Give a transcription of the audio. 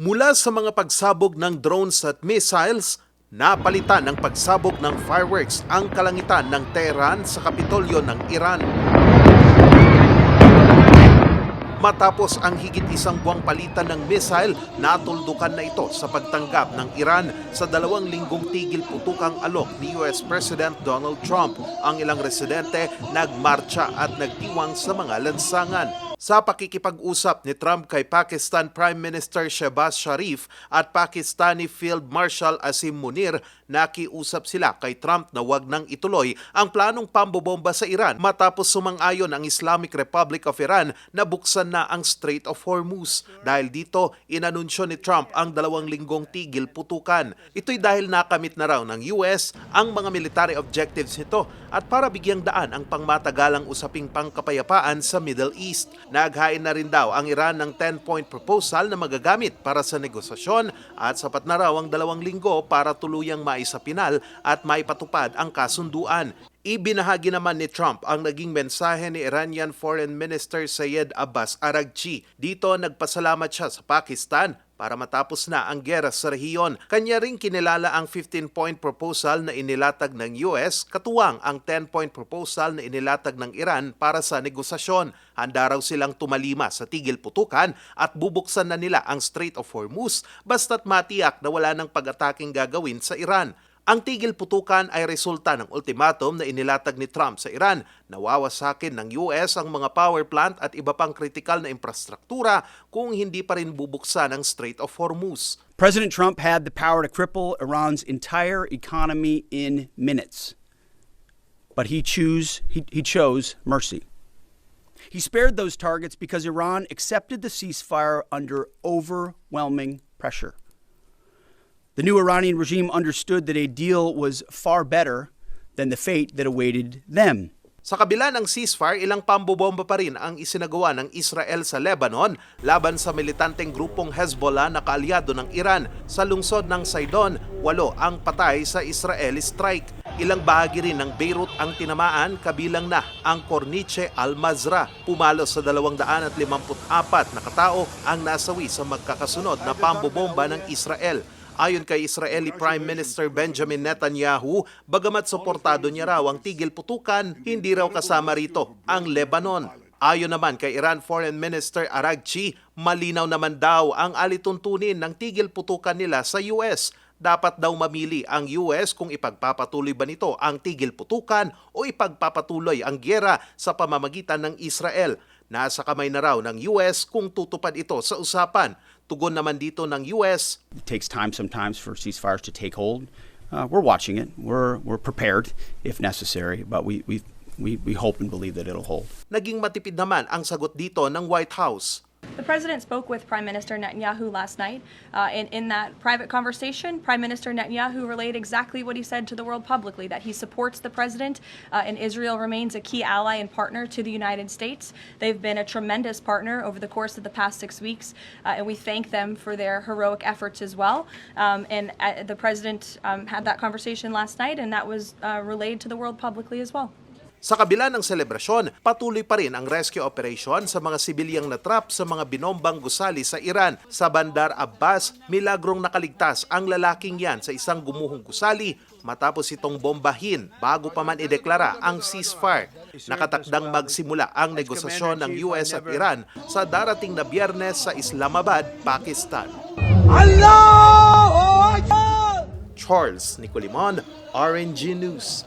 Mula sa mga pagsabog ng drones at missiles, napalitan ng pagsabog ng fireworks ang kalangitan ng Tehran sa Kapitolyo ng Iran. Matapos ang higit isang buwang palitan ng missile, natuldukan na ito sa pagtanggap ng Iran sa 2 linggong tigil putukang alok ni US President Donald Trump. Ang ilang residente nagmarcha at nagdiwang sa mga lansangan. Sa pakikipag-usap ni Trump kay Pakistan Prime Minister Shehbaz Sharif at Pakistani Field Marshal Asim Munir, nakiusap sila kay Trump na wag nang ituloy ang planong pambobomba sa Iran matapos sumang-ayon ang Islamic Republic of Iran na buksan na ang Strait of Hormuz. Dahil dito, inanunsyo ni Trump ang 2 linggong tigil putukan. Ito'y dahil nakamit na raw ng US ang mga military objectives nito at para bigyang daan ang pangmatagalang usaping pangkapayapaan sa Middle East. Naghain na rin daw ang Iran ng 10-point proposal na magagamit para sa negosasyon at sapat na raw ang 2 linggo para tuluyang maisapinal at maipatupad ang kasunduan. Ibinahagi naman ni Trump ang naging mensahe ni Iranian Foreign Minister Syed Abbas Araghchi. Dito nagpasalamat siya sa Pakistan para matapos na ang giyera sa rehiyon. Kanya ring kinilala ang 15-point proposal na inilatag ng US, katuwang ang 10-point proposal na inilatag ng Iran para sa negosasyon. Handa raw silang tumalima sa tigil putukan at bubuksan na nila ang Strait of Hormuz basta't matiyak na wala nang pag-ataking gagawin sa Iran. Ang tigil putukan ay resulta ng ultimatum na inilatag ni Trump sa Iran na wawasakin ng US ang mga power plant at iba pang kritikal na infrastruktura kung hindi pa rin bubuksan ang Strait of Hormuz. President Trump had the power to cripple Iran's entire economy in minutes. But he chose mercy. He spared those targets because Iran accepted the ceasefire under overwhelming pressure. The new Iranian regime understood that a deal was far better than the fate that awaited them. Sa kabila ng ceasefire, ilang pambobomba pa rin ang isinagawa ng Israel sa Lebanon laban sa militanteng grupong Hezbollah na kaalyado ng Iran. Sa lungsod ng Sidon, 8 ang patay sa Israeli strike. Ilang bahagi rin ng Beirut ang tinamaan, kabilang na ang Corniche Al-Mazra. Pumalo sa 254 na katao ang nasawi sa magkakasunod na pambobomba ng Israel. Ayon kay Israeli Prime Minister Benjamin Netanyahu, bagamat suportado niya raw ang tigil putukan, hindi raw kasama rito ang Lebanon. Ayon naman kay Iran Foreign Minister Araghchi, malinaw naman daw ang alituntunin ng tigil putukan nila sa US. Dapat daw mamili ang US kung ipagpapatuloy ba nito ang tigil putukan o ipagpapatuloy ang giyera sa pamamagitan ng Israel. Nasa kamay na raw ng US kung tutupad ito sa usapan. Tugon naman dito ng US. It takes time sometimes for ceasefires to take hold. We're watching it. We're prepared if necessary, but we hope and believe that it'll hold. Naging matipid naman ang sagot dito ng White House. The President spoke with Prime Minister Netanyahu last night. In that private conversation, Prime Minister Netanyahu relayed exactly what he said to the world publicly, that he supports the President and Israel remains a key ally and partner to the United States. They've been a tremendous partner over the course of the past 6 weeks, and we thank them for their heroic efforts as well. The President had that conversation last night, and that was relayed to the world publicly as well. Sa kabila ng selebrasyon, patuloy pa rin ang rescue operation sa mga sibilyang natrap sa mga binombang gusali sa Iran. Sa Bandar Abbas, milagrong nakaligtas ang lalaking yan sa isang gumuhong gusali matapos itong bombahin bago pa man ideklara ang ceasefire. Nakatakdang magsimula ang negosasyon ng US at Iran sa darating na Biyernes sa Islamabad, Pakistan. Charles Nicolimon, RNG News.